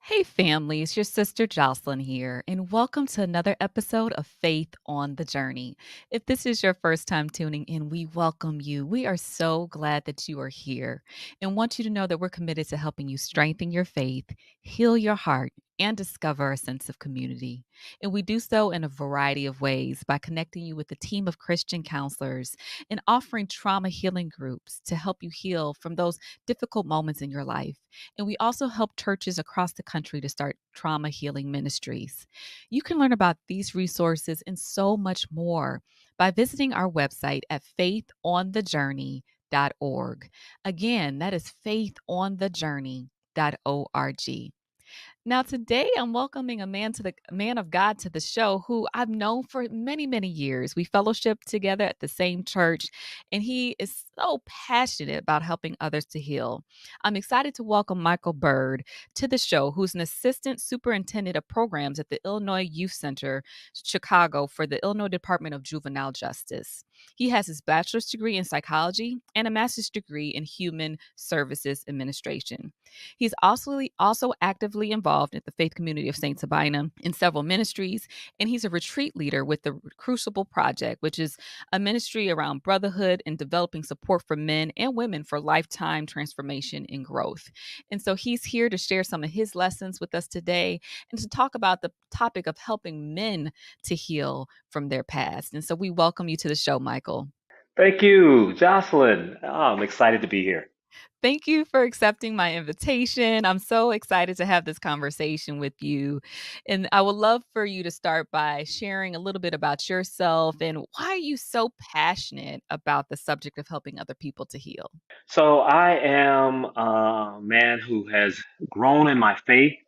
Hey, family, it's your sister Jocelyn here, and welcome to another episode of Faith on the Journey. If this is your first time tuning in, we welcome you. We are so glad that you are here and want you to know that we're committed to helping you strengthen your faith, heal your heart, and discover a sense of community. And we do so in a variety of ways by connecting you with a team of Christian counselors and offering trauma healing groups to help you heal from those difficult moments in your life. And we also help churches across the country to start trauma healing ministries. You can learn about these resources and so much more by visiting our website at faithonthejourney.org. Again, that is faithonthejourney.org. Now, today I'm welcoming a man of God to the show who I've known for many, many years. We fellowship together at the same church, and he is so passionate about helping others to heal. I'm excited to welcome Michael Byrd to the show, who's an assistant superintendent of programs at the Illinois Youth Center, Chicago, for the Illinois Department of Juvenile Justice. He has his bachelor's degree in psychology and a master's degree in human services administration. He's also actively involved at the faith community of St. Sabina in several ministries, and he's a retreat leader with the Crucible Project, which is a ministry around brotherhood and developing support for men and women for lifetime transformation and growth. And so he's here to share some of his lessons with us today and to talk about the topic of helping men to heal from their past. And so we welcome you to the show, Michael. Thank you, Jocelyn. I'm excited to be here. Thank you for accepting my invitation. I'm so excited to have this conversation with you. And I would love for you to start by sharing a little bit about yourself and why are you so passionate about the subject of helping other people to heal? So, I am a man who has grown in my faith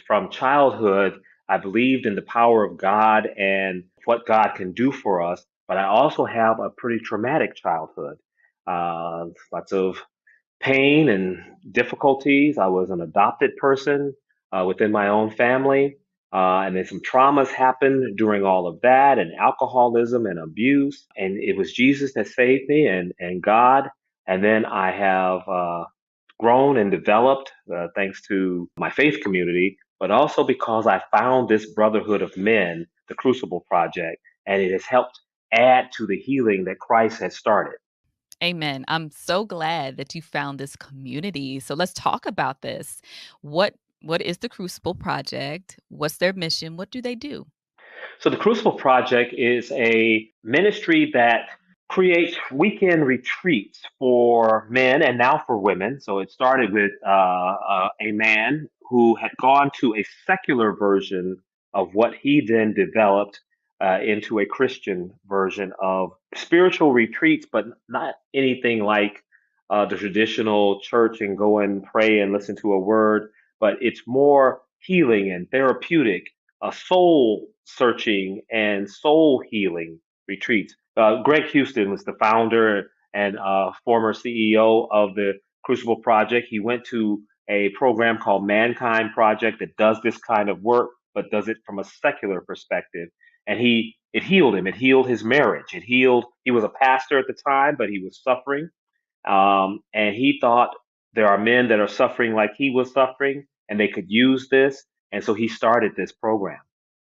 from childhood. I believed in the power of God and what God can do for us, but I also have a pretty traumatic childhood. Lots of pain and difficulties. I was an adopted person within my own family. And then some traumas happened during all of that, and alcoholism and abuse. And it was Jesus that saved me and God. And then I have grown and developed thanks to my faith community, but also because I found this brotherhood of men, the Crucible Project, and it has helped add to the healing that Christ has started. Amen. I'm so glad that you found this community. So let's talk about this. What is the Crucible Project? What's their mission? What do they do? So the Crucible Project is a ministry that creates weekend retreats for men and now for women. So it started with a man who had gone to a secular version of what he then developed into a Christian version of spiritual retreats, but not anything like the traditional church and go and pray and listen to a word, but it's more healing and therapeutic, soul searching and soul healing retreats. Greg Houston was the founder and former CEO of the Crucible Project. He went to a program called Mankind Project that does this kind of work, but does it from a secular perspective. And it healed him. It healed his marriage. It healed. He was a pastor at the time, but he was suffering, and he thought there are men that are suffering like he was suffering, and they could use this. And so he started this program.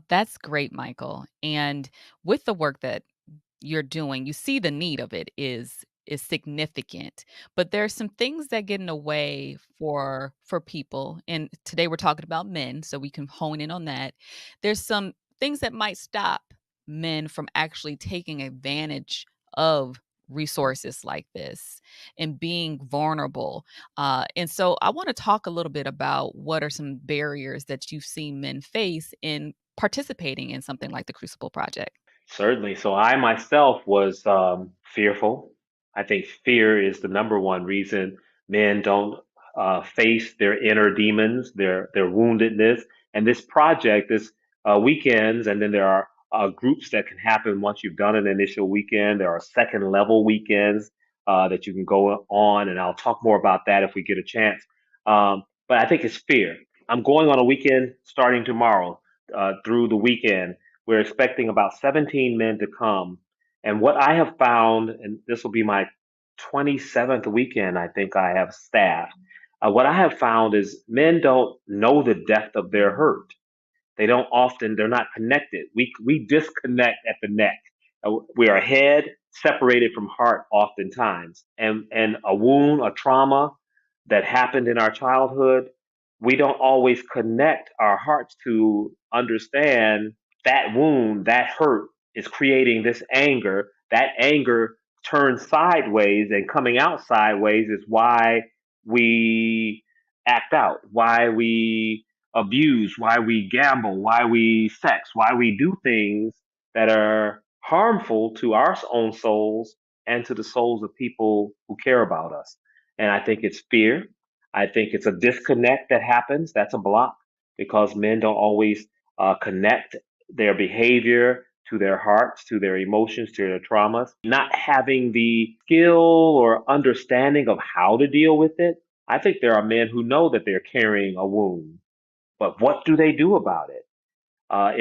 That's great, Michael. And with the work that you're doing, you see the need of it is significant. But there's some things that get in the way for people. And today we're talking about men, so we can hone in on that. There's some things that might stop men from actually taking advantage of resources like this and being vulnerable. And so I want to talk a little bit about what are some barriers that you've seen men face in participating in something like the Crucible Project. Certainly. So I myself was fearful. I think fear is the number one reason men don't face their inner demons, their woundedness. And this project, this weekends, and then there are groups that can happen once you've done an initial weekend. There are second level weekends that you can go on, and I'll talk more about that if we get a chance. But I think it's fear. I'm going on a weekend starting tomorrow through the weekend. We're expecting about 17 men to come. And what I have found, and this will be my 27th weekend, I think I have staffed. What I have found is men don't know the depth of their hurt. They don't often, they're not connected. We disconnect at the neck. We are head separated from heart oftentimes. And a wound, a trauma that happened in our childhood, we don't always connect our hearts to understand that wound, that hurt is creating this anger. That anger turns sideways, and coming out sideways is why we act out, why we abuse, why we gamble, why we sex, why we do things that are harmful to our own souls and to the souls of people who care about us. And I think it's fear. I think it's a disconnect that happens. That's a block because men don't always connect their behavior to their hearts, to their emotions, to their traumas. Not having the skill or understanding of how to deal with it. I think there are men who know that they're carrying a wound, but what do they do about it?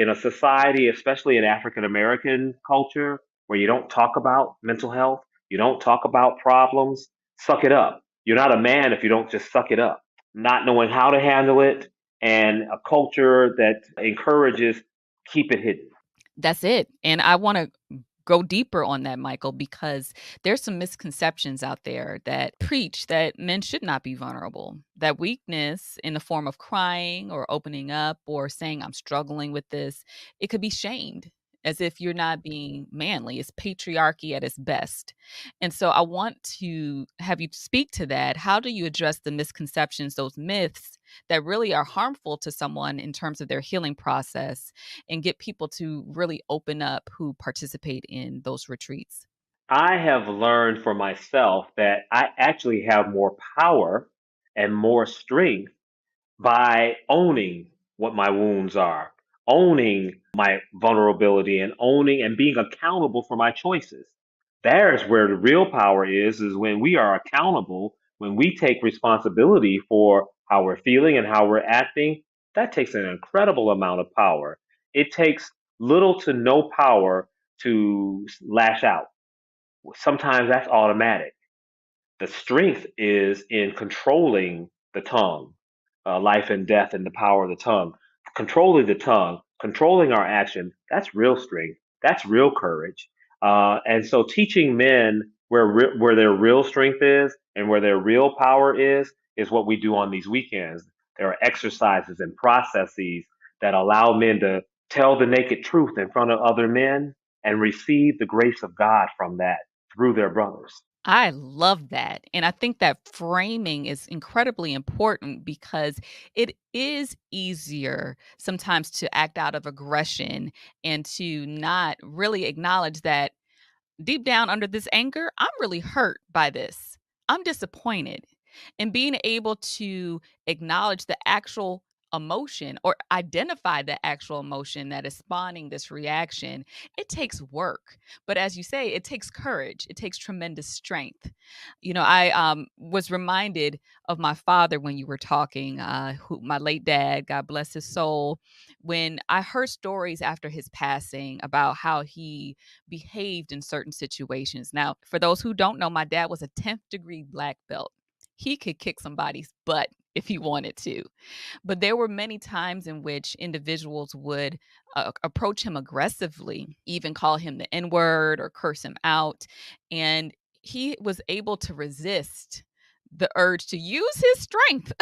In a society, especially in African American culture, where you don't talk about mental health, you don't talk about problems, suck it up. You're not a man if you don't just suck it up. Not knowing how to handle it, and a culture that encourages keep it hidden. That's it. And I want to go deeper on that, Michael, because there's some misconceptions out there that preach that men should not be vulnerable, that weakness in the form of crying or opening up or saying, I'm struggling with this, it could be shamed as if you're not being manly. It's patriarchy at its best. And so I want to have you speak to that. How do you address the misconceptions, those myths that really are harmful to someone in terms of their healing process, and get people to really open up who participate in those retreats? I have learned for myself that I actually have more power and more strength by owning what my wounds are, owning my vulnerability, and owning and being accountable for my choices. There's where the real power is when we are accountable, when we take responsibility for how we're feeling and how we're acting. That takes an incredible amount of power. It takes little to no power to lash out. Sometimes that's automatic. The strength is in controlling the tongue, life and death and the power of the tongue. Controlling the tongue, controlling our action, that's real strength. That's real courage. And so teaching men where their real strength is and where their real power is what we do on these weekends. There are exercises and processes that allow men to tell the naked truth in front of other men and receive the grace of God from that through their brothers. I love that. And I think that framing is incredibly important because it is easier sometimes to act out of aggression and to not really acknowledge that deep down under this anger, I'm really hurt by this. I'm disappointed. And being able to acknowledge the actual emotion or identify the actual emotion that is spawning this reaction, it takes work. But as you say, it takes courage, it takes tremendous strength. I was reminded of my father when you were talking, my late dad, God bless his soul, when I heard stories after his passing about how he behaved in certain situations. Now, for those who don't know, my dad was a 10th degree black belt. He could kick somebody's butt if he wanted to. But there were many times in which individuals would approach him aggressively, even call him the N word or curse him out. And he was able to resist the urge to use his strength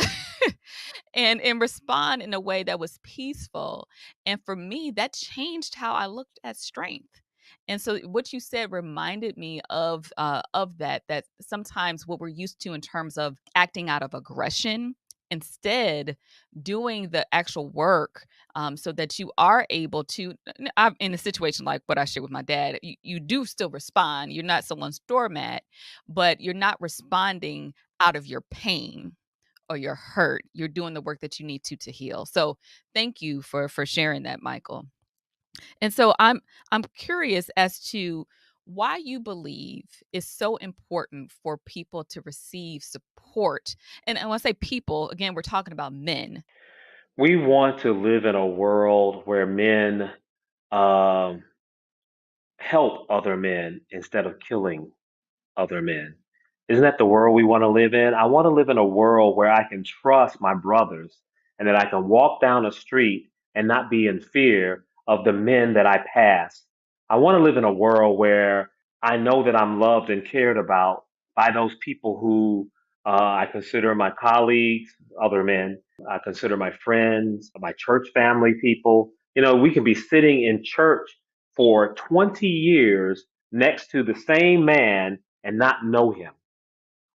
and respond in a way that was peaceful. And for me, that changed how I looked at strength. And so what you said reminded me of that sometimes what we're used to in terms of acting out of aggression, instead doing the actual work, so that you are able to in a situation like what I shared with my dad, you do still respond. You're not someone's doormat, but you're not responding out of your pain or you're hurt. You're doing the work that you need to heal. So thank you for sharing that, Michael. And so I'm curious as to why you believe it's so important for people to receive support. And when I say people, again, we're talking about men. We want to live in a world where men um, help other men instead of killing other men. Isn't that the world we want to live in? I want to live in a world where I can trust my brothers and that I can walk down a street and not be in fear of the men that I pass. I want to live in a world where I know that I'm loved and cared about by those people who I consider my colleagues, other men. I consider my friends, my church family people. You know, we can be sitting in church for 20 years next to the same man and not know him.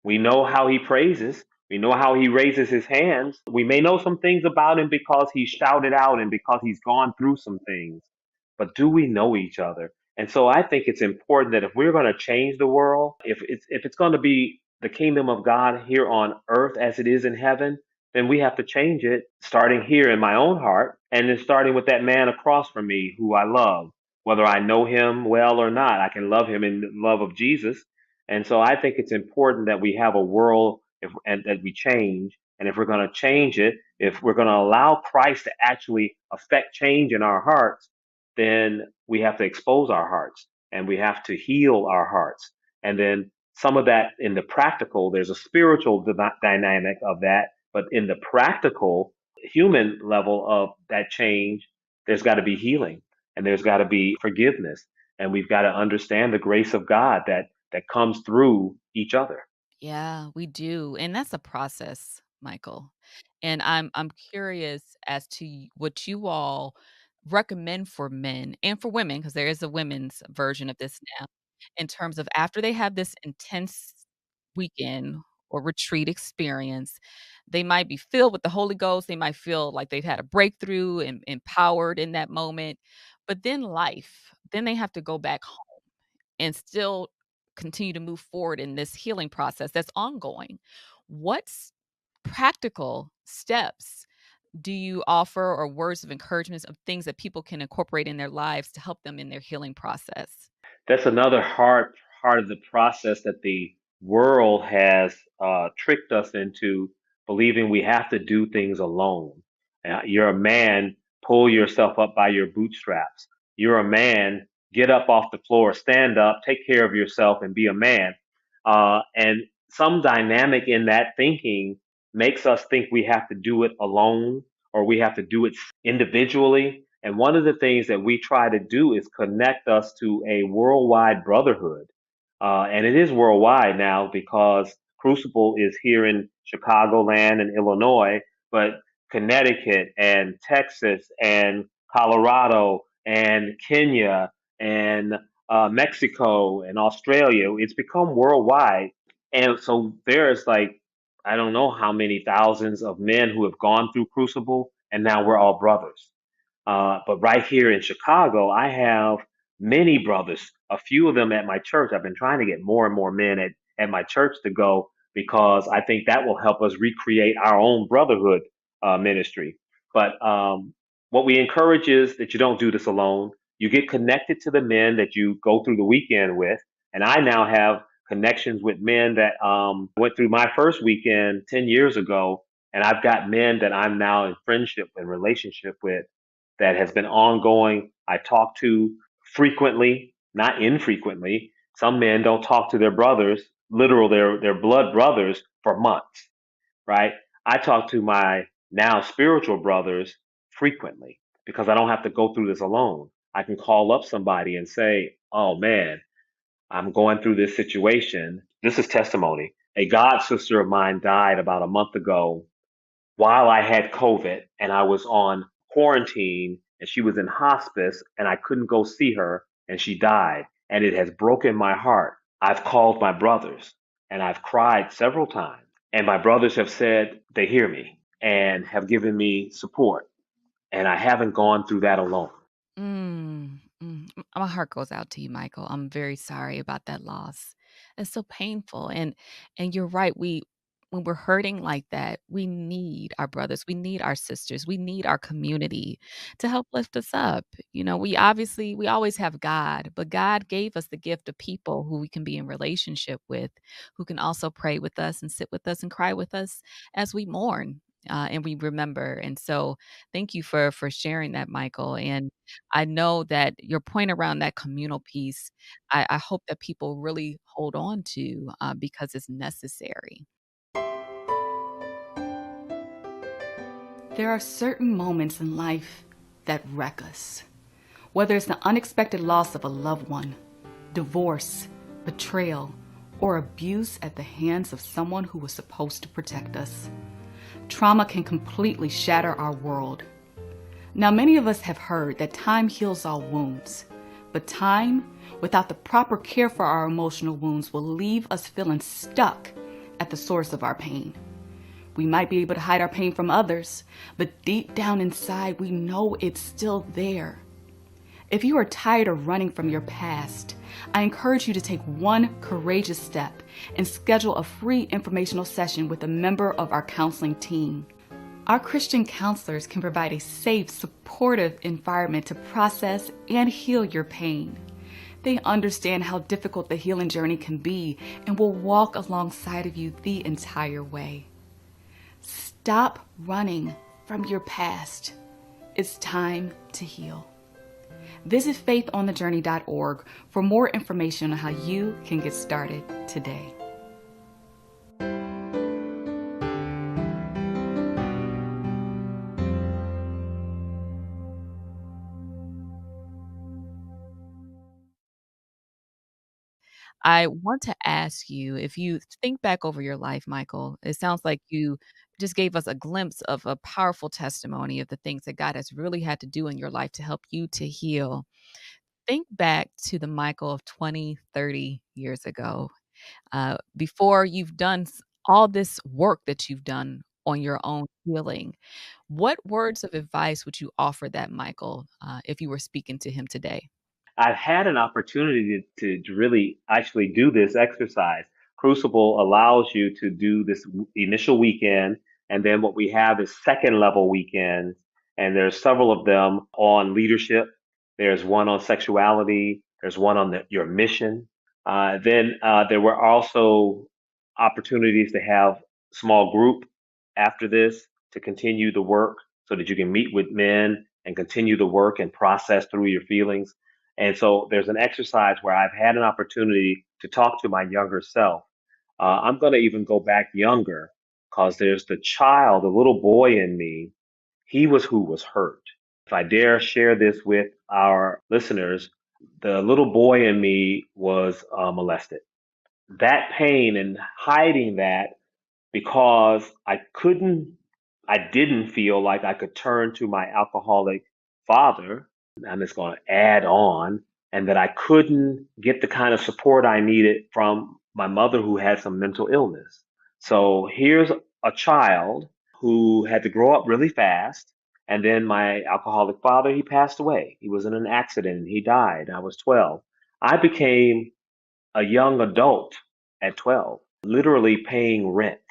We know how he praises. We know how he raises his hands. We may know some things about him because he shouted out and because he's gone through some things. But do we know each other? And so I think it's important that if we're going to change the world, if it's going to be the kingdom of God here on earth as it is in heaven, then we have to change it starting here in my own heart and then starting with that man across from me who I love. Whether I know him well or not, I can love him in the love of Jesus, and so I think it's important that we have a world and that we change. And if we're going to change it, if we're going to allow Christ to actually affect change in our hearts, then we have to expose our hearts and we have to heal our hearts. And then some of that in the practical, there's a spiritual dynamic of that. But in the practical human level of that change, there's got to be healing and there's got to be forgiveness. And we've got to understand the grace of God that comes through each other. Yeah, we do, and that's a process, Michael. And I'm curious as to what you all recommend for men and for women, because there is a women's version of this now, in terms of after they have this intense weekend or retreat experience, they might be filled with the Holy Ghost, they might feel like they've had a breakthrough and empowered in that moment, but then they have to go back and still continue to move forward in this healing process that's ongoing. What practical steps do you offer or words of encouragement of things that people can incorporate in their lives to help them in their healing process? That's another hard part of the process that the world has tricked us into believing we have to do things alone. You're a man, pull yourself up by your bootstraps. You're a man, get up off the floor, stand up, take care of yourself, and be a man. And some dynamic in that thinking makes us think we have to do it alone or we have to do it individually. And one of the things that we try to do is connect us to a worldwide brotherhood. And it is worldwide now because Crucible is here in Chicagoland and Illinois, but Connecticut and Texas and Colorado and Kenya and Mexico and Australia, it's become worldwide. And so there's like, I don't know how many thousands of men who have gone through Crucible, and now we're all brothers. But right here in Chicago, I have many brothers, a few of them at my church. I've been trying to get more and more men at my church to go because I think that will help us recreate our own brotherhood ministry. But what we encourage is that you don't do this alone. You get connected to the men that you go through the weekend with. And I now have connections with men that went through my first weekend 10 years ago. And I've got men that I'm now in friendship and relationship with that has been ongoing. I talk to frequently, not infrequently. Some men don't talk to their brothers, literal their blood brothers, for months, right? I talk to my now spiritual brothers frequently because I don't have to go through this alone. I can call up somebody and say, "Oh man, I'm going through this situation." This is testimony. A god sister of mine died about a month ago while I had COVID and I was on quarantine and she was in hospice and I couldn't go see her and she died. And it has broken my heart. I've called my brothers and I've cried several times. And my brothers have said they hear me and have given me support. And I haven't gone through that alone. My heart goes out to you, Michael. I'm very sorry about that loss. It's so painful, and you're right. When we're hurting like that, we need our brothers, we need our sisters, we need our community to help lift us up. You know, we always have God, but God gave us the gift of people who we can be in relationship with, who can also pray with us and sit with us and cry with us as we mourn. and we remember. And so, thank you for sharing that, Michael. And I know that your point around that communal piece, I hope that people really hold on to because it's necessary. There are certain moments in life that wreck us. Whether it's the unexpected loss of a loved one, divorce, betrayal, or abuse at the hands of someone who was supposed to protect us. Trauma can completely shatter our world. Now, many of us have heard that time heals all wounds, but time without the proper care for our emotional wounds will leave us feeling stuck at the source of our pain. We might be able to hide our pain from others, but deep down inside, we know it's still there. If you are tired of running from your past, I encourage you to take one courageous step and schedule a free informational session with a member of our counseling team. Our Christian counselors can provide a safe, supportive environment to process and heal your pain. They understand how difficult the healing journey can be and will walk alongside of you the entire way. Stop running from your past. It's time to heal. Visit faithonthejourney.org for more information on how you can get started today. I want to ask you, if you think back over your life, Michael, it sounds like you just gave us a glimpse of a powerful testimony of the things that God has really had to do in your life to help you to heal. Think back to the Michael of 20, 30 years ago, before you've done all this work that you've done on your own healing. What words of advice would you offer that Michael if you were speaking to him today? I've had an opportunity to really actually do this exercise. Crucible allows you to do this initial weekend, and then what we have is second level weekends, and there's several of them on leadership. There's one on sexuality. There's one on your mission. Then there were also opportunities to have small group after this to continue the work so that you can meet with men and continue the work and process through your feelings. And so there's an exercise where I've had an opportunity to talk to my younger self. I'm going to even go back younger because there's the child, the little boy in me. He was who was hurt. If I dare share this with our listeners, the little boy in me was molested. That pain and hiding that because I didn't feel like I could turn to my alcoholic father. I'm just going to add on, and that I couldn't get the kind of support I needed from my mother who had some mental illness. So here's a child who had to grow up really fast. And then my alcoholic father, he passed away. He was in an accident and he died. I was 12. I became a young adult at 12, literally paying rent,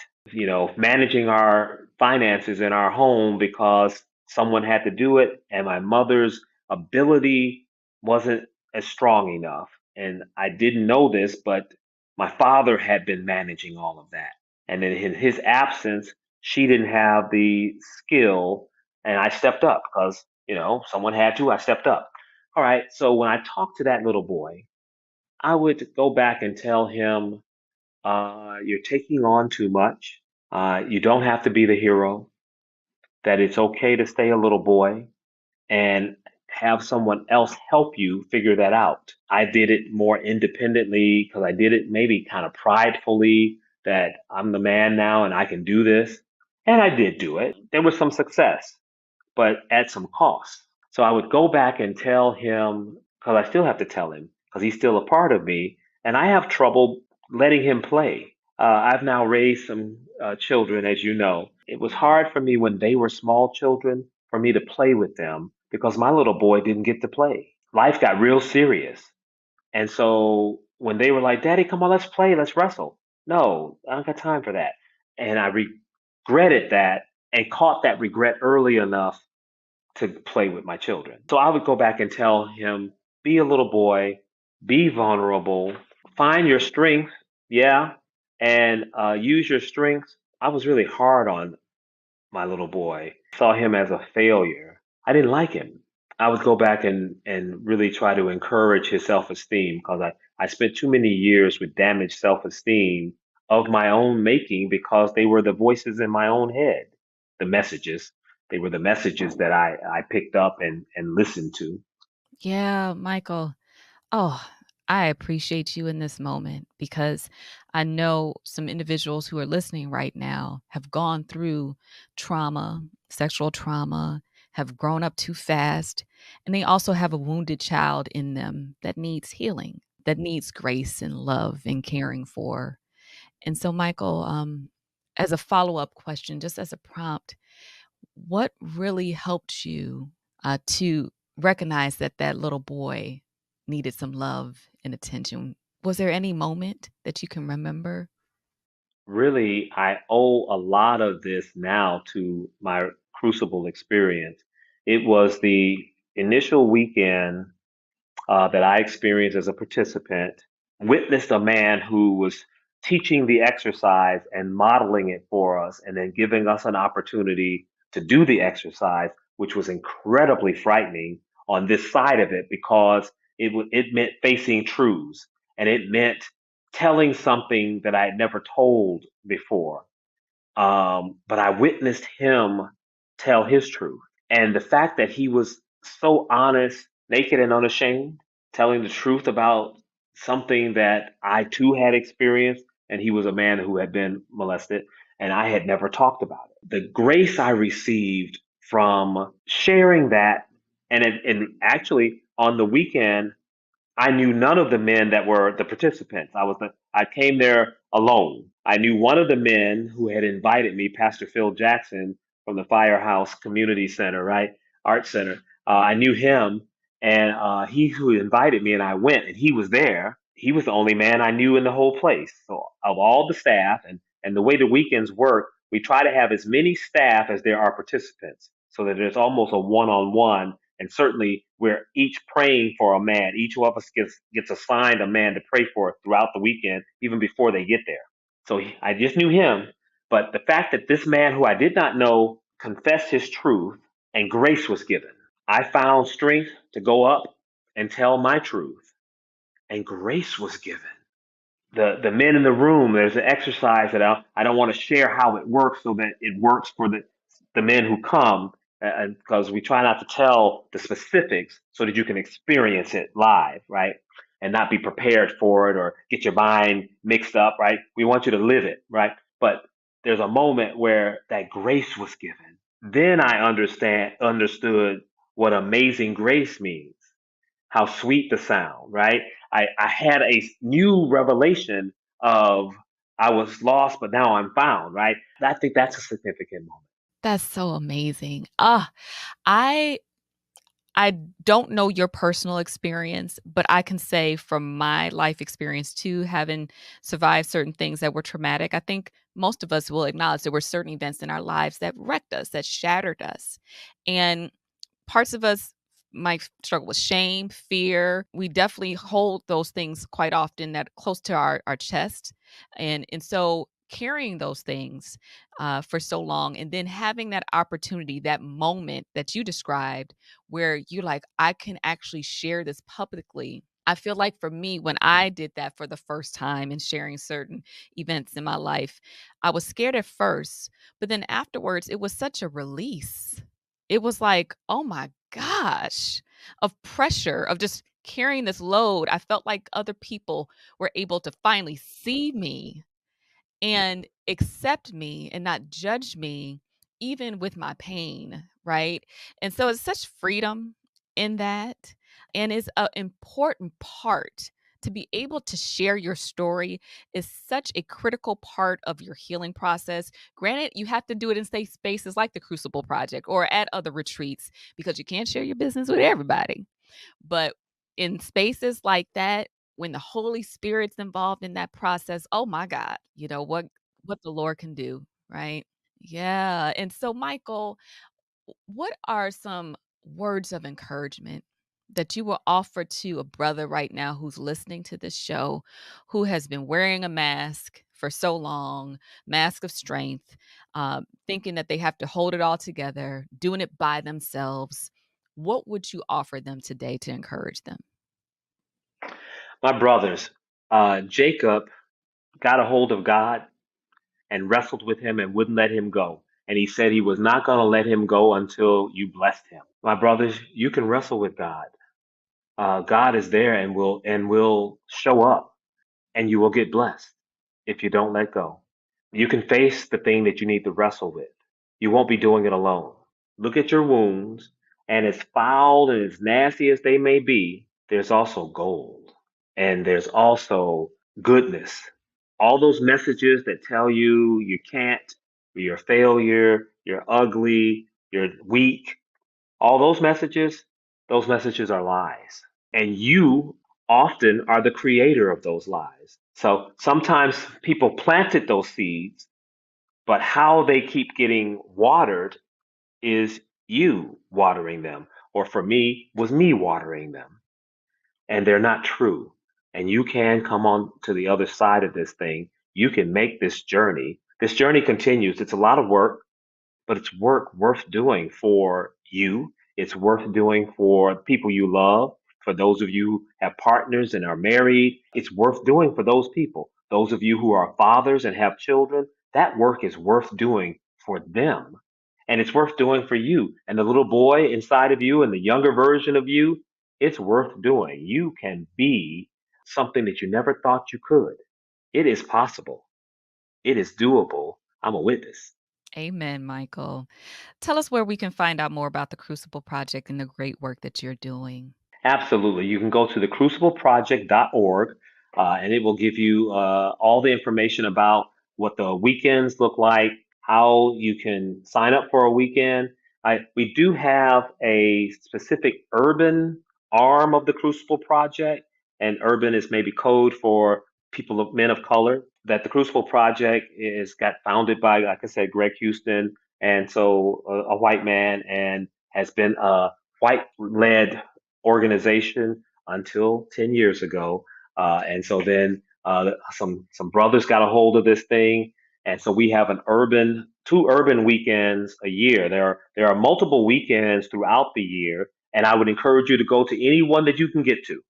managing our finances in our home because someone had to do it, and my mother's ability wasn't as strong enough. And I didn't know this, but my father had been managing all of that. And in his absence, she didn't have the skill, and I stepped up because, someone had to. I stepped up. All right. So when I talked to that little boy, I would go back and tell him, you're taking on too much. You don't have to be the hero, that it's okay to stay a little boy and have someone else help you figure that out. I did it more independently because I did it maybe kind of pridefully that I'm the man now and I can do this. And I did do it. There was some success, but at some cost. So I would go back and tell him, because I still have to tell him, because he's still a part of me, and I have trouble letting him play. I've now raised some children, as you know. It was hard for me when they were small children for me to play with them because my little boy didn't get to play. Life got real serious. And so when they were like, Daddy, come on, let's play, let's wrestle. No, I don't got time for that. And I regretted that and caught that regret early enough to play with my children. So I would go back and tell him, be a little boy, be vulnerable, find your strength, yeah, and use your strengths. I was really hard on my little boy, saw him as a failure. I didn't like him. I would go back and really try to encourage his self-esteem because I spent too many years with damaged self-esteem of my own making because they were the voices in my own head, the messages. They were the messages that I picked up and listened to. Yeah, Michael. Oh, I appreciate you in this moment because I know some individuals who are listening right now have gone through trauma, sexual trauma, have grown up too fast, and they also have a wounded child in them that needs healing, that needs grace and love and caring for. And so, Michael, as a follow up question, just as a prompt, what really helped you to recognize that that little boy needed some love and attention? Was there any moment that you can remember? Really, I owe a lot of this now to my Crucible experience. It was the initial weekend that I experienced as a participant, witnessed a man who was teaching the exercise and modeling it for us, and then giving us an opportunity to do the exercise, which was incredibly frightening on this side of it because it meant facing truths and it meant telling something that I had never told before. But I witnessed him tell his truth. And the fact that he was so honest, naked, and unashamed, telling the truth about something that I too had experienced, and he was a man who had been molested, and I had never talked about it. The grace I received from sharing that, and actually on the weekend, I knew none of the men that were the participants. I came there alone. I knew one of the men who had invited me, Pastor Phil Jackson from the Firehouse Community Center, right? Art Center. I knew him and he who invited me and I went and he was there. He was the only man I knew in the whole place. So of all the staff and the way the weekends work, we try to have as many staff as there are participants so that there's almost a one-on-one, and certainly we're each praying for a man. Each of us gets assigned a man to pray for throughout the weekend, even before they get there. So I just knew him, but the fact that this man who I did not know confessed his truth and grace was given. I found strength to go up and tell my truth, and grace was given. The men in the room, there's an exercise that I don't want to share how it works so that it works for the men who come, because we try not to tell the specifics so that you can experience it live, right? And not be prepared for it or get your mind mixed up, right? We want you to live it, right? But there's a moment where that grace was given. Then I understood what amazing grace means, how sweet the sound, right? I had a new revelation of I was lost, but now I'm found, right? I think that's a significant moment. That's so amazing. I I don't know your personal experience, but I can say from my life experience too, having survived certain things that were traumatic, I think most of us will acknowledge there were certain events in our lives that wrecked us, that shattered us. And parts of us might struggle with shame, fear. We definitely hold those things quite often that close to our chest. And so carrying those things for so long and then having that opportunity, that moment that you described where you're like, I can actually share this publicly. I feel like for me, when I did that for the first time and sharing certain events in my life, I was scared at first, but then afterwards, it was such a release. It was like, oh my gosh, of pressure, of just carrying this load. I felt like other people were able to finally see me and accept me and not judge me even with my pain, right? And so it's such freedom in that, and it's an important part to be able to share your story is such a critical part of your healing process. Granted, you have to do it in safe spaces like the Crucible Project or at other retreats because you can't share your business with everybody. But in spaces like that, when the Holy Spirit's involved in that process, oh my God, what the Lord can do, right? Yeah. And so, Michael, what are some words of encouragement that you will offer to a brother right now who's listening to this show, who has been wearing a mask for so long, mask of strength, thinking that they have to hold it all together, doing it by themselves. What would you offer them today to encourage them? My brothers, Jacob got a hold of God and wrestled with him and wouldn't let him go. And he said he was not going to let him go until you blessed him. My brothers, you can wrestle with God. God is there and will show up, and you will get blessed if you don't let go. You can face the thing that you need to wrestle with. You won't be doing it alone. Look at your wounds, and as foul and as nasty as they may be, there's also gold, and there's also goodness. All those messages that tell you you can't, you're a failure, you're ugly, you're weak, all those messages are lies. And you often are the creator of those lies. So sometimes people planted those seeds, but how they keep getting watered is you watering them. Or for me, was me watering them. And they're not true. And you can come on to the other side of this thing. You can make this journey. This journey continues. It's a lot of work, but it's work worth doing for you. It's worth doing for people you love. For those of you who have partners and are married, it's worth doing for those people. Those of you who are fathers and have children, that work is worth doing for them. And it's worth doing for you. And the little boy inside of you and the younger version of you, it's worth doing. You can be something that you never thought you could. It is possible. It is doable. I'm a witness. Amen, Michael. Tell us where we can find out more about the Crucible Project and the great work that you're doing. Absolutely. You can go to the crucibleproject.org, and it will give you all the information about what the weekends look like, how you can sign up for a weekend. We do have a specific urban arm of the Crucible Project, and urban is maybe code for people of men of color. That the Crucible Project is got founded by, like I said, Greg Houston, and so a white man, and has been a white led organization until 10 years ago. And so then some brothers got a hold of this thing. And so we have two urban weekends a year. There are multiple weekends throughout the year. And I would encourage you to go to any one that you can get to.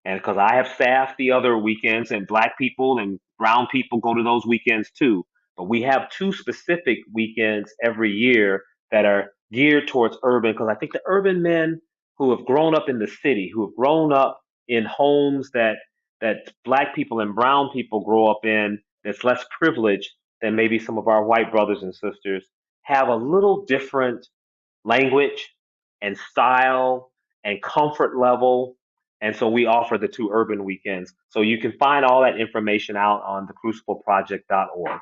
And because I have staffed the other weekends, and black people and brown people go to those weekends too. But we have two specific weekends every year that are geared towards urban, because I think the urban men who have grown up in the city, who have grown up in homes that black people and brown people grow up in, that's less privileged than maybe some of our white brothers and sisters, have a little different language and style and comfort level. And so we offer the two urban weekends. So you can find all that information out on thecrucibleproject.org.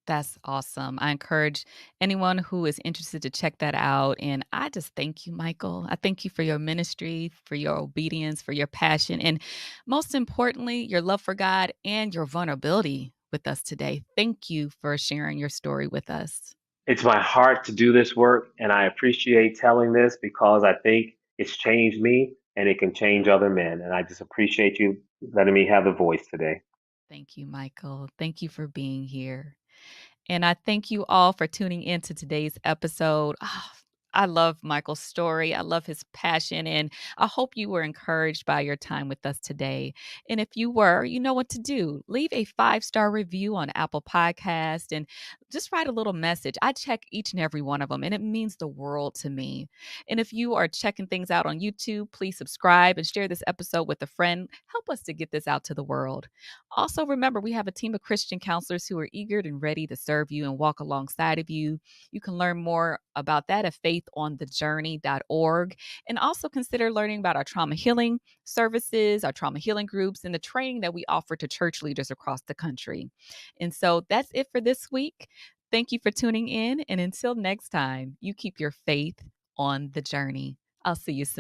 That's awesome. I encourage anyone who is interested to check that out. And I just thank you, Michael. I thank you for your ministry, for your obedience, for your passion, and most importantly, your love for God and your vulnerability with us today. Thank you for sharing your story with us. It's my heart to do this work, and I appreciate telling this because I think it's changed me and it can change other men. And I just appreciate you letting me have the voice today. Thank you, Michael. Thank you for being here. And I thank you all for tuning in to today's episode. I love Michael's story. I love his passion. And I hope you were encouraged by your time with us today. And if you were, you know what to do. Leave a 5-star review on Apple Podcast and just write a little message. I check each and every one of them, and it means the world to me. And if you are checking things out on YouTube, please subscribe and share this episode with a friend. Help us to get this out to the world. Also, remember, we have a team of Christian counselors who are eager and ready to serve you and walk alongside of you. You can learn more about that at faithonthejourney.org. And also consider learning about our trauma healing services, our trauma healing groups, and the training that we offer to church leaders across the country. And so that's it for this week. Thank you for tuning in. And until next time, you keep your faith on the journey. I'll see you soon.